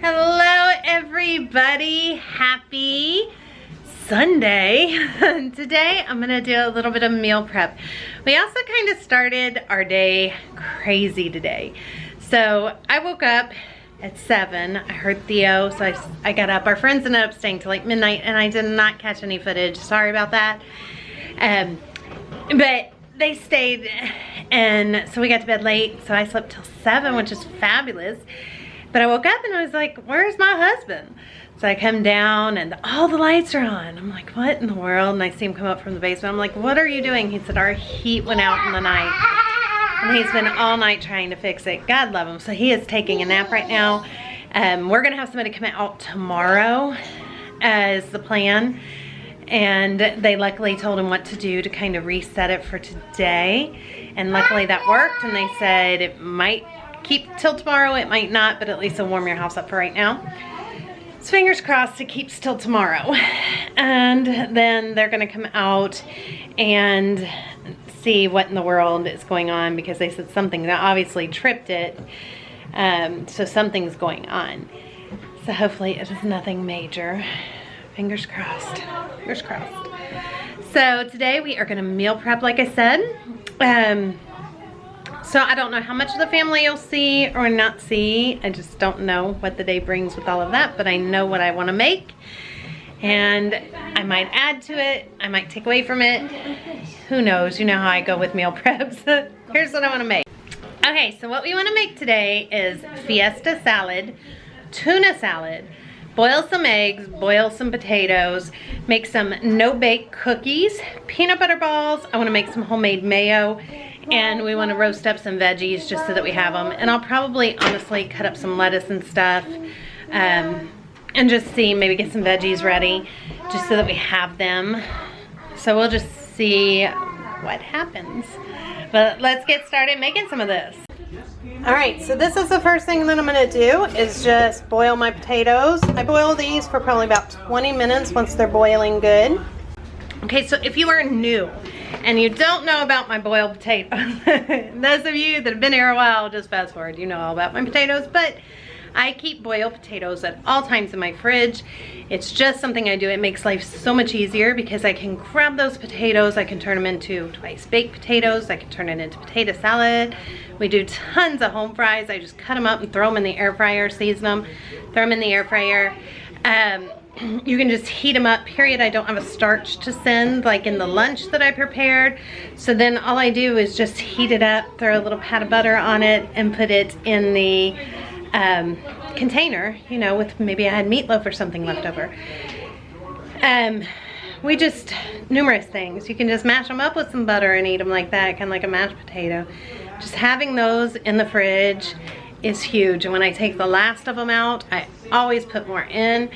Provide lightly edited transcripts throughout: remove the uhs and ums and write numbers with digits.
Hello everybody, happy Sunday. Today I'm gonna do a little bit of meal prep. We also kind of started our day crazy today. So I woke up at 7, I heard Theo, so I got up. Our friends ended up staying till like midnight and I did not catch any footage, sorry about that. But they stayed and so we got to bed late, so I slept till 7, which is fabulous. But I woke up and I was like, where's my husband? So I come down and all the lights are on. I'm like, what in the world? And I see him come up from the basement. I'm like, what are you doing? He said, our heat went out in the night. And he's been all night trying to fix it. God love him. So he is taking a nap right now. We're gonna have somebody come out tomorrow as the plan. And they luckily told him what to do to kind of reset it for today. And luckily that worked. And they said it might keep till tomorrow, it might not, but at least it'll warm your house up for right now. So fingers crossed it keeps till tomorrow. And then they're gonna come out and see what in the world is going on, because they said something that obviously tripped it. So something's going on. So hopefully it is nothing major. Fingers crossed, fingers crossed. So today we are gonna meal prep like I said. So I don't know how much of the family you'll see or not see. I just don't know what the day brings with all of that, but I know what I want to make. And I might add to it, I might take away from it. Who knows, you know how I go with meal preps. Here's what I want to make. Okay, so what we want to make today is Fiesta salad, tuna salad, boil some eggs, boil some potatoes, make some no-bake cookies, peanut butter balls. I want to make some homemade mayo. And we want to roast up some veggies just so that we have them. And I'll probably honestly cut up some lettuce and stuff and just see, maybe get some veggies ready just so that we have them. So we'll just see what happens. But let's get started making some of this. All right, so this is the first thing that I'm gonna do is just boil my potatoes. I boil these for probably about 20 minutes once they're boiling good. Okay, so if you are new and you don't know about my boiled potatoes, those of you that have been here a while, just fast forward, you know all about my potatoes, but I keep boiled potatoes at all times in my fridge. It's just something I do. It makes life so much easier because I can grab those potatoes, I can turn them into twice baked potatoes, I can turn it into potato salad. We do tons of home fries. I just cut them up and throw them in the air fryer, season them, throw them in the air fryer. You can just heat them up, period. I don't have a starch to send like in the lunch that I prepared. So then all I do is just heat it up, throw a little pat of butter on it and put it in the container, you know, with maybe I had meatloaf or something left over. We just, numerous things. You can just mash them up with some butter and eat them like that, kind of like a mashed potato. Just having those in the fridge is huge. And when I take the last of them out, I always put more in,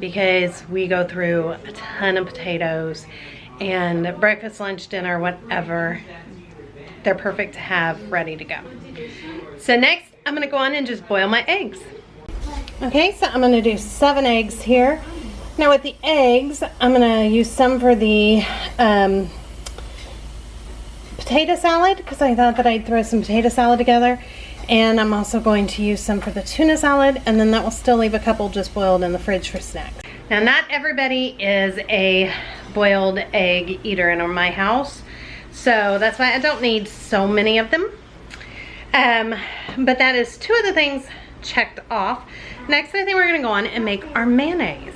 because we go through a ton of potatoes, and breakfast, lunch, dinner, whatever, they're perfect to have ready to go. So next I'm gonna go on and just boil my eggs. Okay, so I'm gonna do 7 eggs here. Now with the eggs, I'm gonna use some for the potato salad, because I thought that I'd throw some potato salad together. And I'm also going to use some for the tuna salad, and then that will still leave a couple just boiled in the fridge for snacks. Now, not everybody is a boiled egg eater in my house, so that's why I don't need so many of them. But that is 2 of the things checked off. Next, I think we're gonna go on and make our mayonnaise.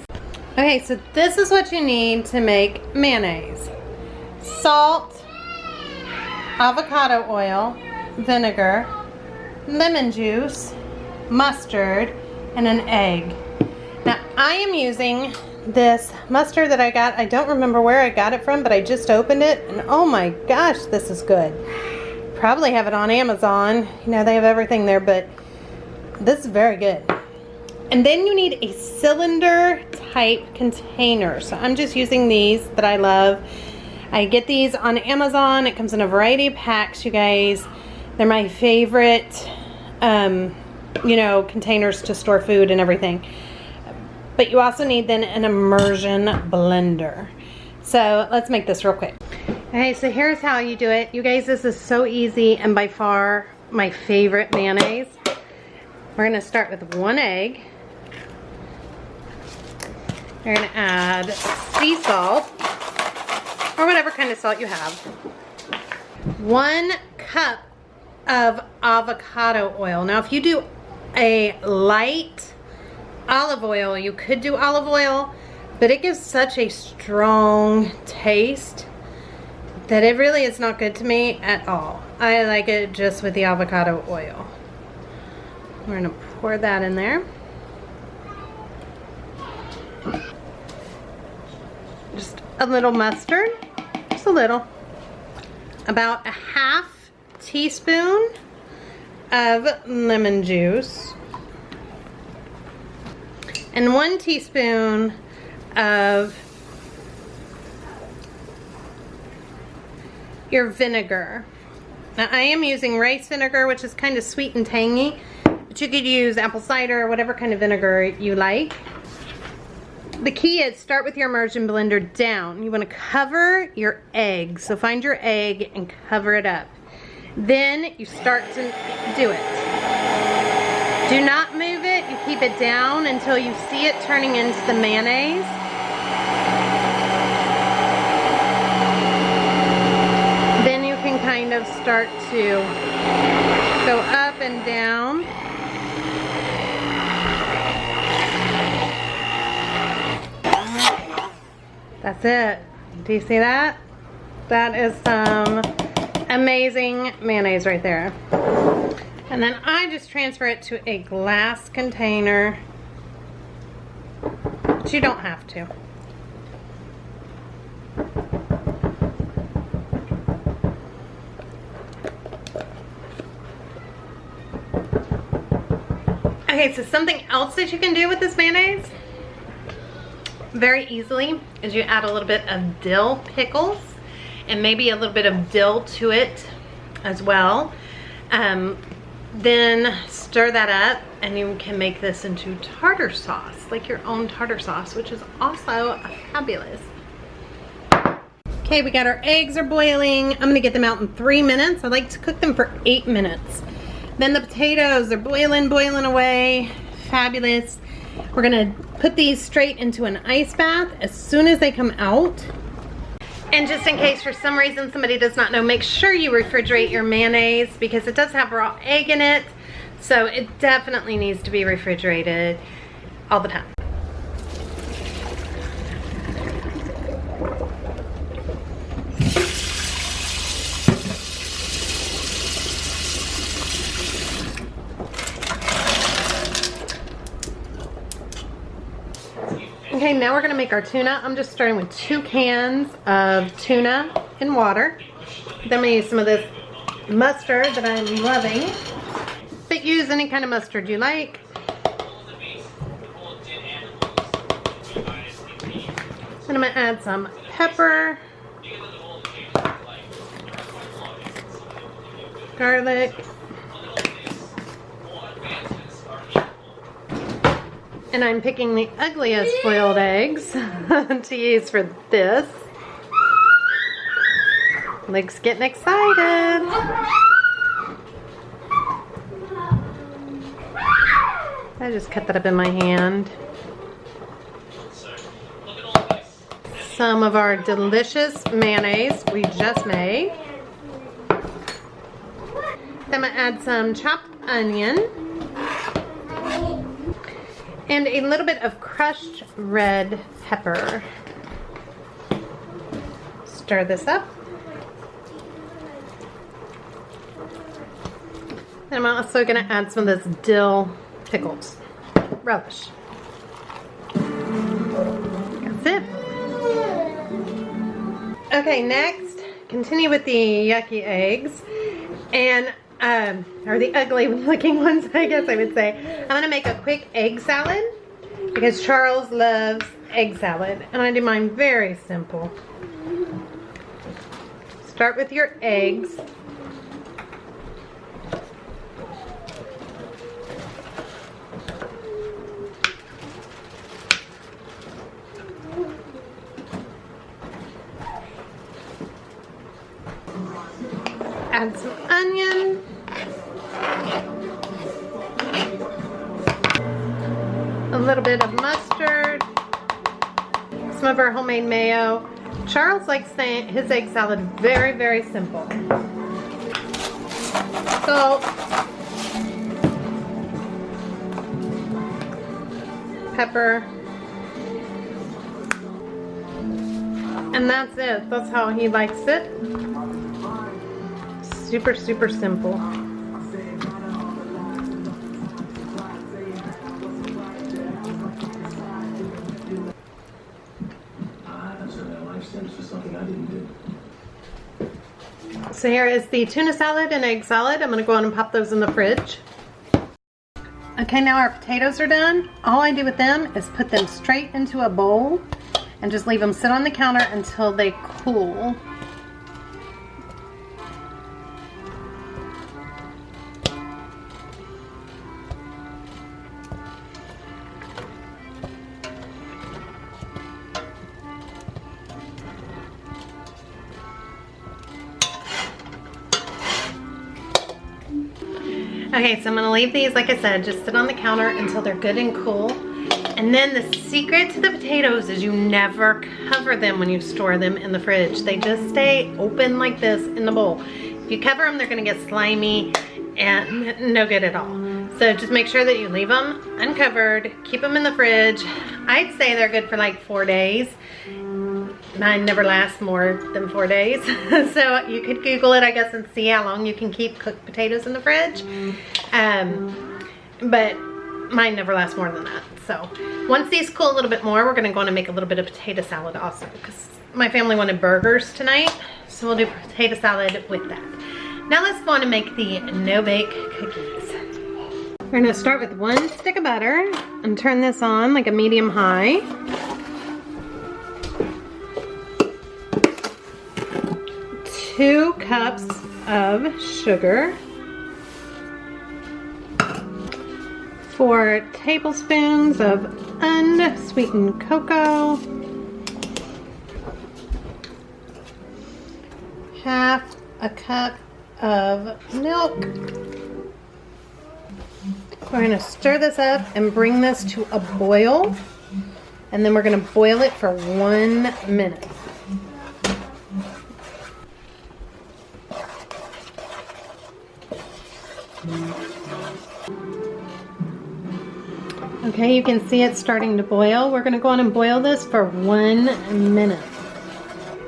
Okay, so this is what you need to make mayonnaise. Salt, avocado oil, vinegar, lemon juice, mustard, and an egg. Now I am using this mustard that I got. I don't remember where I got it from, but I just opened it and oh my gosh, this is good. Probably have it on Amazon. You know, they have everything there, but this is very good. And then you need a cylinder type container. So I'm just using these that I love. I get these on Amazon. It comes in a variety of packs, you guys. They're my favorite, you know, containers to store food and everything. But you also need then an immersion blender. So let's make this real quick. Okay, so here's how you do it. You guys, this is so easy and by far my favorite mayonnaise. We're gonna start with 1 egg. You're gonna add sea salt, or whatever kind of salt you have. 1 cup of avocado oil. Now if you do a light olive oil, you could do olive oil, but it gives such a strong taste that it really is not good to me at all. I like it just with the avocado oil. We're gonna pour that in there. Just a little mustard, just a little. About a 1/2 teaspoon of lemon juice. And 1 teaspoon of your vinegar. Now I am using rice vinegar, which is kind of sweet and tangy, but you could use apple cider, whatever kind of vinegar you like. The key is start with your immersion blender down. You want to cover your egg. So find your egg and cover it up. Then you start to do it. Do not move it. You keep it down until you see it turning into the mayonnaise. Then you can kind of start to go up and down. That's it. Do you see that? That is some amazing mayonnaise right there. And then I just transfer it to a glass container, but you don't have to. Okay, so something else that you can do with this mayonnaise very easily is you add a little bit of dill pickles and maybe a little bit of dill to it as well. Then stir that up and you can make this into tartar sauce, like your own tartar sauce, which is also fabulous. Okay, we got our eggs are boiling. I'm gonna get them out in 3 minutes. I like to cook them for 8 minutes. Then the potatoes are boiling away. Fabulous. We're gonna put these straight into an ice bath as soon as they come out. And just in case for some reason somebody does not know, make sure you refrigerate your mayonnaise because it does have raw egg in it. So it definitely needs to be refrigerated all the time. Okay, now we're gonna make our tuna. I'm just starting with 2 cans of tuna in water. Then I'm gonna use some of this mustard that I'm loving. But use any kind of mustard you like. Then I'm gonna add some pepper, garlic, and I'm picking the ugliest boiled eggs to use for this. Luke's getting excited. I just cut that up in my hand. Some of our delicious mayonnaise we just made. Then I'm gonna add some chopped onion and a little bit of crushed red pepper. Stir this up. And I'm also gonna add some of this dill pickles. Relish. That's it. Okay, next, continue with the yucky eggs. And or the ugly looking ones, I guess I would say. I'm gonna make a quick egg salad because Charles loves egg salad, and I do mine very simple. Start with your eggs. Add some onion, a a little bit of mustard, some of our homemade mayo. Charles likes his egg salad very, very simple. Salt, pepper, and that's it. That's how he likes it. Super, super simple. So here is the tuna salad and egg salad. I'm going to go on and pop those in the fridge. Okay, now our potatoes are done. All I do with them is put them straight into a bowl and just leave them sit on the counter until they cool. Okay, so I'm gonna leave these, like I said, just sit on the counter until they're good and cool. And then the secret to the potatoes is you never cover them when you store them in the fridge. They just stay open like this in the bowl. If you cover them, they're gonna get slimy and no good at all. So just make sure that you leave them uncovered, keep them in the fridge. I'd say they're good for like 4 days. Mine never lasts more than 4 days. So you could Google it, I guess, and see how long you can keep cooked potatoes in the fridge. But mine never lasts more than that. So once these cool a little bit more, we're gonna go on and make a little bit of potato salad also, because my family wanted burgers tonight. So we'll do potato salad with that. Now let's go on and make the no-bake cookies. We're gonna start with 1 stick of butter and turn this on like a medium-high. 2 cups of sugar, 4 tablespoons of unsweetened cocoa, half a cup of milk. We're going to stir this up and bring this to a boil, and then we're going to boil it for 1 minute. Okay, you can see it starting to boil. We're going to go on and boil this for 1 minute.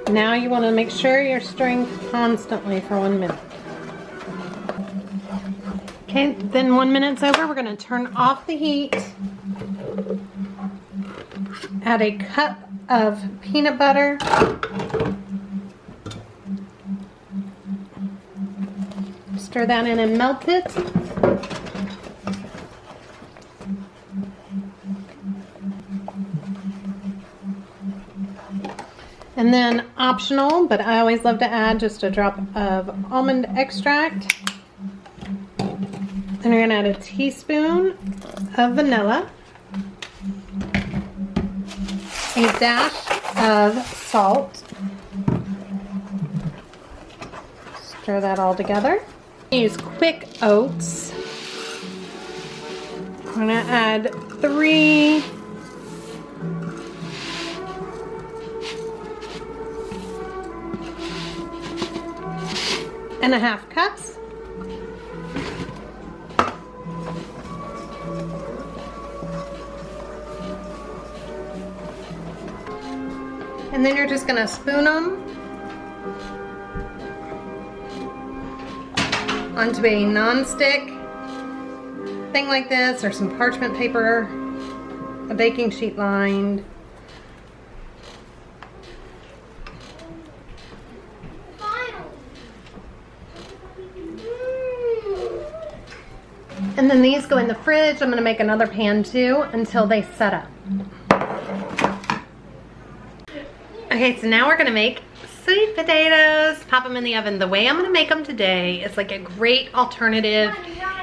Now you want to make sure you're stirring constantly for 1 minute. Okay, then 1 minute's over. We're going to turn off the heat. Add a cup of peanut butter. Stir that in and melt it. And then optional, but I always love to add just a drop of almond extract. Then we're going to add a teaspoon of vanilla, a dash of salt. Stir that all together. Use quick oats. I'm going to add 3 and a half cups. And then you're just going to spoon them onto a non-stick thing like this, or some parchment paper, a baking sheet lined. And then these go in the fridge. I'm going to make another pan too until they set up. Okay, so now we're going to make sweet potatoes. Pop them in the oven. The way I'm going to make them today is like a great alternative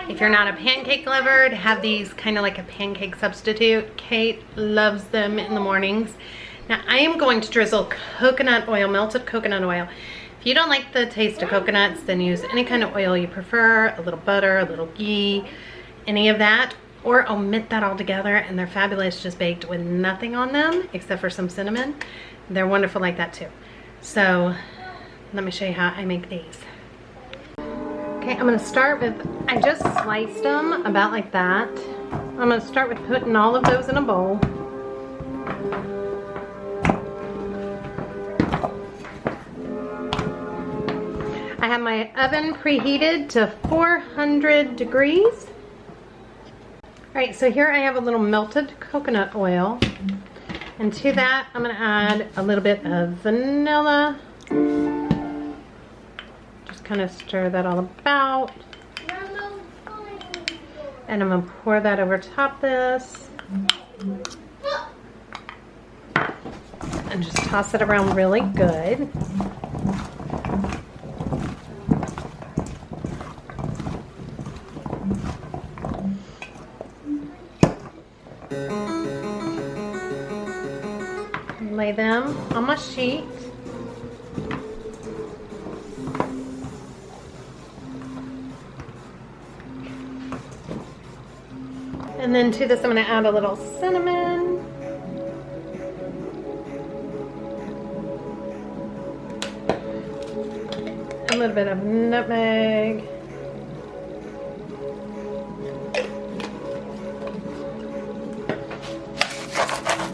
if you're not a pancake lover, to have these kind of like a pancake substitute. Kate loves them in the mornings. Now I am going to drizzle coconut oil, melted coconut oil. If you don't like the taste of coconuts, then use any kind of oil you prefer, a little butter, a little ghee, any of that. or omit that altogether, and they're fabulous just baked with nothing on them except for some cinnamon. They're wonderful like that too. So let me show you how I make these. Okay, I'm gonna start with, I just sliced them about like that. I'm gonna start with putting all of those in a bowl. I have my oven preheated to 400 degrees. All right, so here I have a little melted coconut oil. And to that, I'm gonna add a little bit of vanilla. Just kind of stir that all about. And I'm gonna pour that over top this. And just toss it around really good. Lay them on my sheet. And then to this I'm going to add a little cinnamon. A little bit of nutmeg.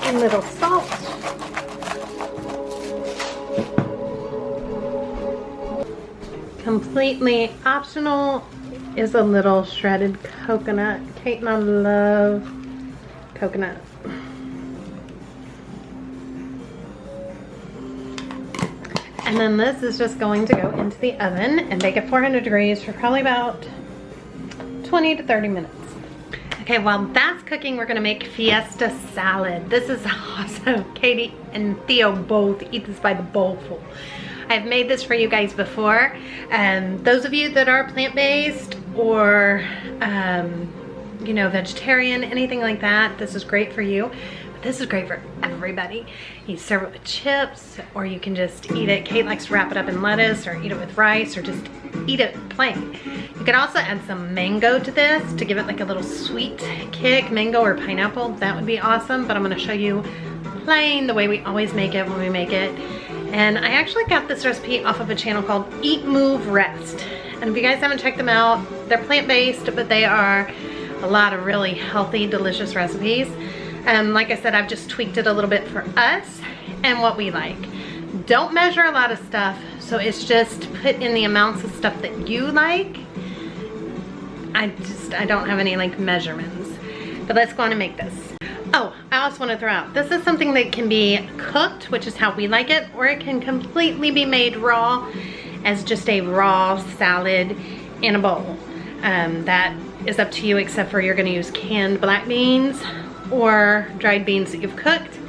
A little salt. Completely optional is a little shredded coconut. Kate and I love coconut. And then this is just going to go into the oven and bake at 400 degrees for probably about 20 to 30 minutes. Okay, while that's cooking, we're gonna make Fiesta salad. This is awesome. Katie and Theo both eat this by the bowlful. I've made this for you guys before. Those of you that are plant-based or you know, vegetarian, anything like that, this is great for you. But this is great for everybody. You serve it with chips, or you can just eat it. Kate likes to wrap it up in lettuce, or eat it with rice, or just eat it plain. You could also add some mango to this to give it like a little sweet kick. Mango or pineapple, that would be awesome. But I'm gonna show you plain, the way we always make it when we make it. And I actually got this recipe off of a channel called Eat, Move, Rest. And if you guys haven't checked them out, they're plant-based, but they are a lot of really healthy, delicious recipes. Like I said, I've just tweaked it a little bit for us and what we like. Don't measure a lot of stuff, so it's just put in the amounts of stuff that you like. I don't have any like measurements. But let's go on and make this. Oh, I also want to throw out, this is something that can be cooked, which is how we like it, or it can completely be made raw as just a raw salad in a bowl. That is up to you, except for you're going to use canned black beans or dried beans that you've cooked.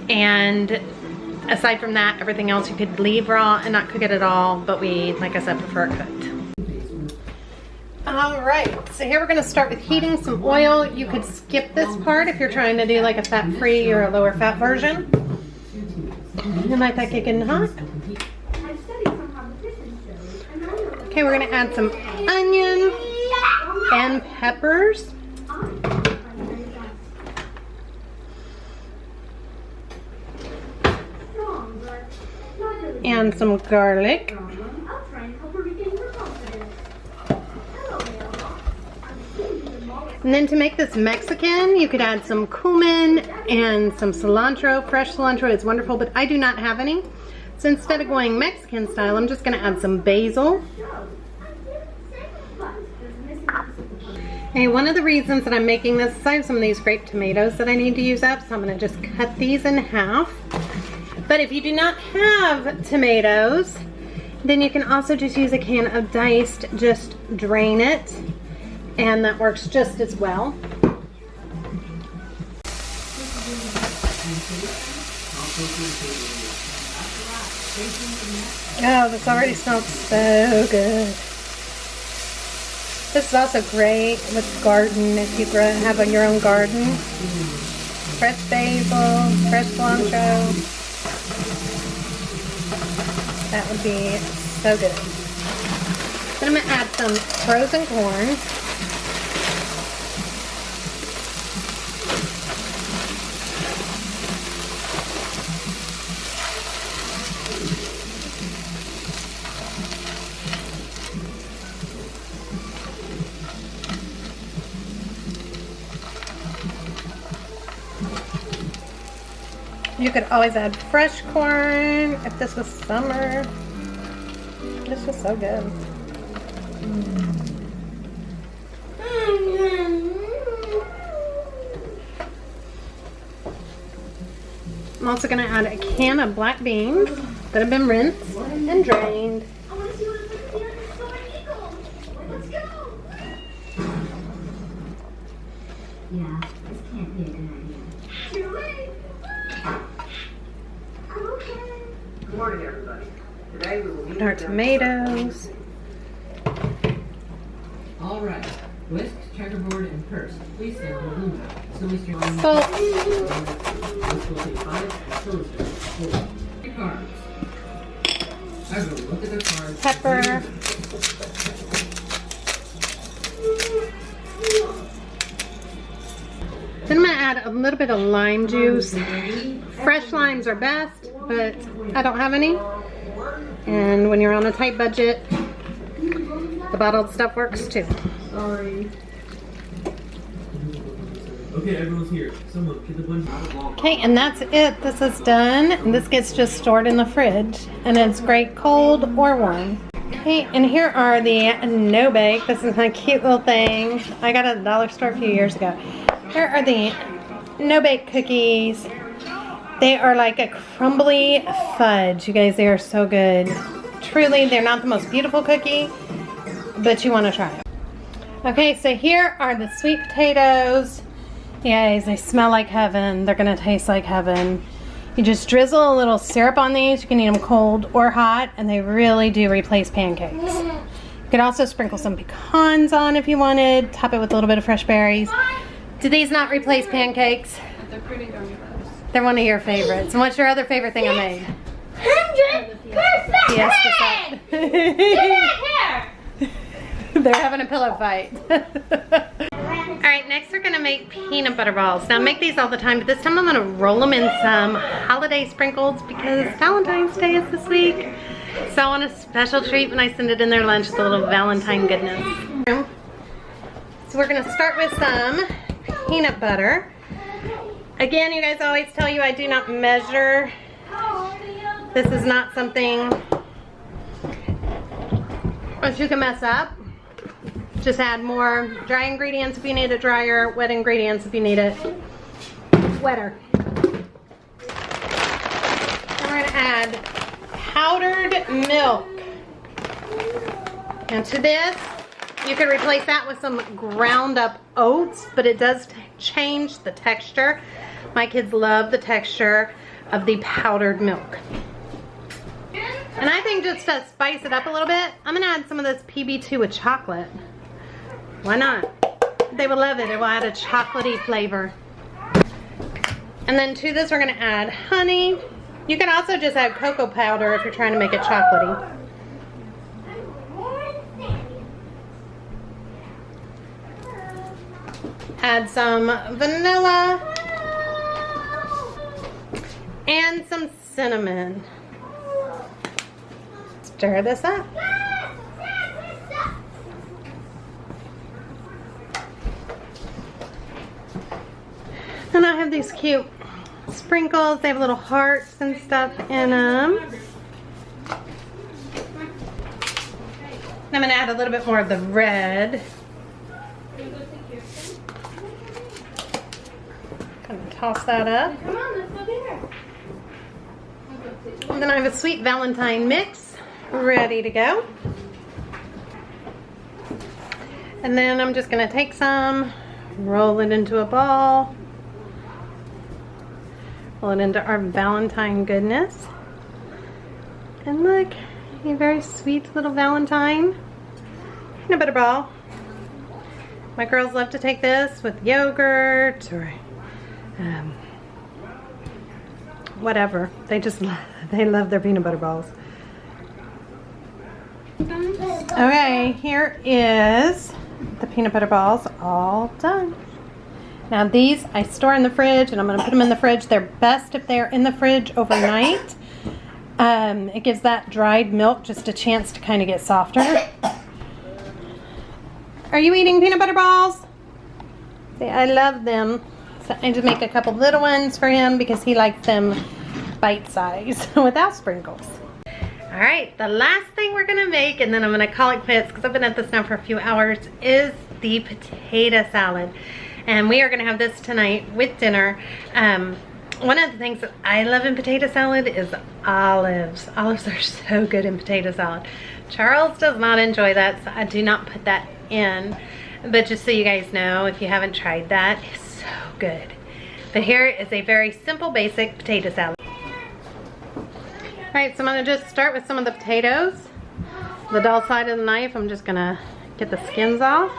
And aside from that, everything else you could leave raw and not cook it at all, but we, like I said, prefer it cooked. All right, so here we're gonna start with heating some oil. You could skip this part if you're trying to do like a fat-free or a lower fat version. And let that get getting hot. Okay, we're gonna add some onion and peppers. And some garlic. And then to make this Mexican, you could add some cumin and some cilantro. Fresh cilantro is wonderful, but I do not have any. So instead of going Mexican style, I'm just gonna add some basil. Hey, one of the reasons that I'm making this is I have some of these grape tomatoes that I need to use up, so I'm gonna just cut these in half. But if you do not have tomatoes, then you can also just use a can of diced, just drain it, and that works just as well. Oh, this already smells so good. This is also great with garden, if you have your own garden. Fresh basil, fresh cilantro. That would be so good. Then I'm going to add some frozen corn. You could always add fresh corn if this was summer. This is so good. I'm also going to add a can of black beans that have been rinsed and drained. Yeah, this can't be a good idea. Good morning, everybody. Today we will meet Our tomatoes. All right. Whisk, checkerboard, and purse. Please stand on the blue map. So Mr. Long. Salt. This will take 5 and toaster. 4. 3 cards. Everyone, look at the cards. Pepper. Then I'm going to add a little bit of lime juice. Fresh limes are best, but I don't have any. And when you're on a tight budget, the bottled stuff works too. Sorry. Okay, everyone's here. Someone get the bunch. Okay, and that's it. This is done. And this gets just stored in the fridge. And it's great cold or warm. Okay, and here are the no bake. This is my cute little thing. I got at the dollar store a few years ago. Here are the no bake cookies. They are like a crumbly fudge. You guys, they are so good. Truly, they're not the most beautiful cookie, but you want to try it. Okay, so here are the sweet potatoes. You guys, they smell like heaven. They're gonna taste like heaven. You just drizzle a little syrup on these. You can eat them cold or hot, and they really do replace pancakes. You could also sprinkle some pecans on if you wanted. Top it with a little bit of fresh berries. Do these not replace pancakes? They're pretty darn close. They're one of your favorites. And what's your other favorite thing I made? 100%! Fiesta set. They're having a pillow fight. Alright, next we're going to make peanut butter balls. Now I make these all the time, but this time I'm going to roll them in some holiday sprinkles because Valentine's Day is this week. So I want a special treat when I send it in their lunch with a little Valentine goodness. So we're going to start with some peanut butter. Again, you guys always tell you I do not measure. This is not something that you can mess up. Just add more dry ingredients if you need it drier, wet ingredients if you need it wetter. And we're going to add powdered milk. And to this, you can replace that with some ground up oats, but it does change the texture. My kids love the texture of the powdered milk. And I think just to spice it up a little bit, I'm going to add some of this PB2 with chocolate. Why not? They will love it. It will add a chocolatey flavor. And then to this we're going to add honey. You can also just add cocoa powder if you're trying to make it chocolatey. Add some vanilla and some cinnamon. Stir this up. And I have these cute sprinkles. They have little hearts and stuff in them. I'm going to add a little bit more of the red. Kind of toss that up. And then I have a sweet Valentine mix ready to go. And then I'm just going to take some, roll it into a ball. Roll it into our Valentine goodness. And look, a very sweet little Valentine peanut butter ball. My girls love to take this with yogurt or whatever. They love their peanut butter balls. Okay, here is the peanut butter balls all done. Now these I store in the fridge, and I'm going to put them in the fridge. They're best if they're in the fridge overnight. It gives that dried milk just a chance to kind of get softer. Are you eating peanut butter balls? See, I love them. So I just make a couple little ones for him because he likes them bite size without sprinkles. All right, the last thing we're gonna make, and then I'm gonna call it quits because I've been at this now for a few hours, is the potato salad. And we are gonna have this tonight with dinner. One of the things that I love in potato salad is olives. Olives are so good in potato salad. Charles does not enjoy that, so I do not put that in. But just so you guys know, if you haven't tried that, it's so good. But here is a very simple, basic potato salad. All right, so I'm gonna just start with some of the potatoes. The dull side of the knife, I'm just gonna get the skins off.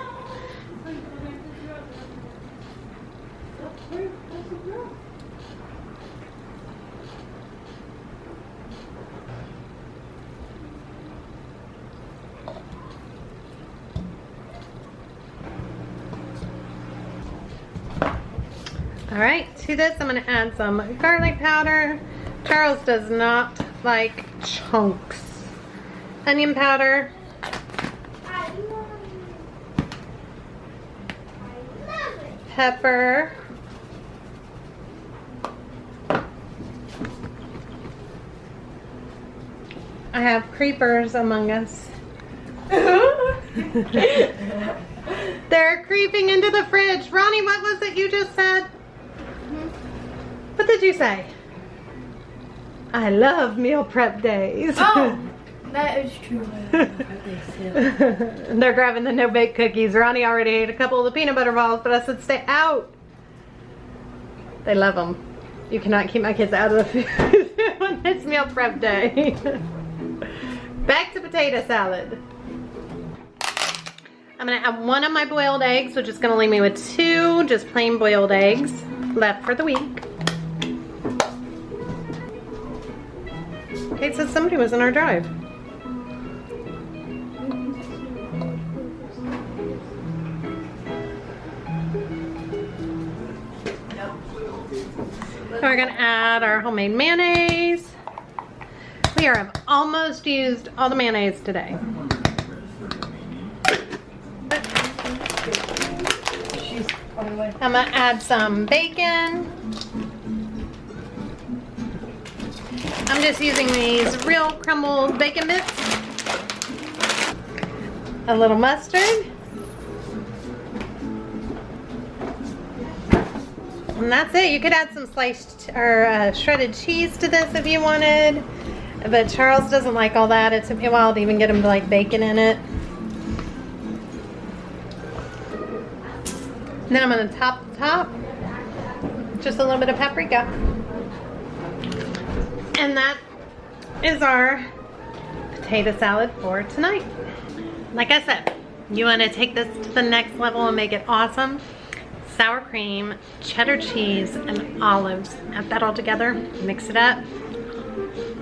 All right, to this I'm gonna add some garlic powder. Charles does not like chunks. Onion powder. Pepper. I have creepers among us. They're creeping into the fridge. Ronnie, what was it you just said? What did you say? I love meal prep days. Oh, that is true. They're grabbing the no-bake cookies. Ronnie already ate a couple of the peanut butter balls, but I said stay out. They love them. You cannot keep my kids out of the food when it's meal prep day. Back to potato salad. I'm gonna add one of my boiled eggs, which is gonna leave me with 2 just plain boiled eggs left for the week. Okay, so somebody was in our drive. So we're gonna add our homemade mayonnaise. We have almost used all the mayonnaise today. I'm gonna add some bacon. I'm just using these real crumbled bacon bits. A little mustard. And that's it. You could add some sliced or shredded cheese to this if you wanted. But Charles doesn't like all that. It took me a while to even get him to like bacon in it. And then I'm going to top the top. Just a little bit of paprika. And that is our potato salad for tonight. Like I said, you want to take this to the next level and make it awesome. Sour cream, cheddar cheese, and olives. Add that all together, mix it up.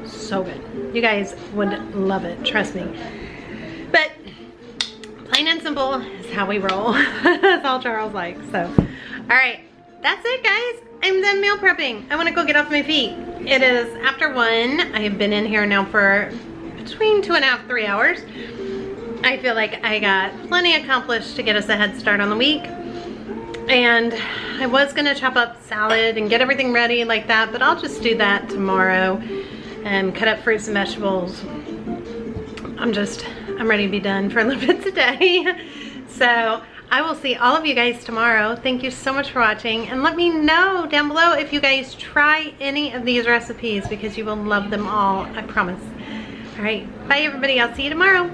So good. You guys would love it, trust me. But plain and simple is how we roll. That's all Charles likes. So, all right, that's it, guys. I'm done meal prepping. I want to go get off my feet. It is after 1. I have been in here now for between 2.5 to 3 hours. I feel like I got plenty accomplished to get us a head start on the week. And I was gonna chop up salad and get everything ready like that, but I'll just do that tomorrow and cut up fruits and vegetables. I'm ready to be done for a little bit today. So I will see all of you guys tomorrow. Thank you so much for watching, and let me know down below if you guys try any of these recipes because you will love them all, I promise. All right, bye everybody, I'll see you tomorrow.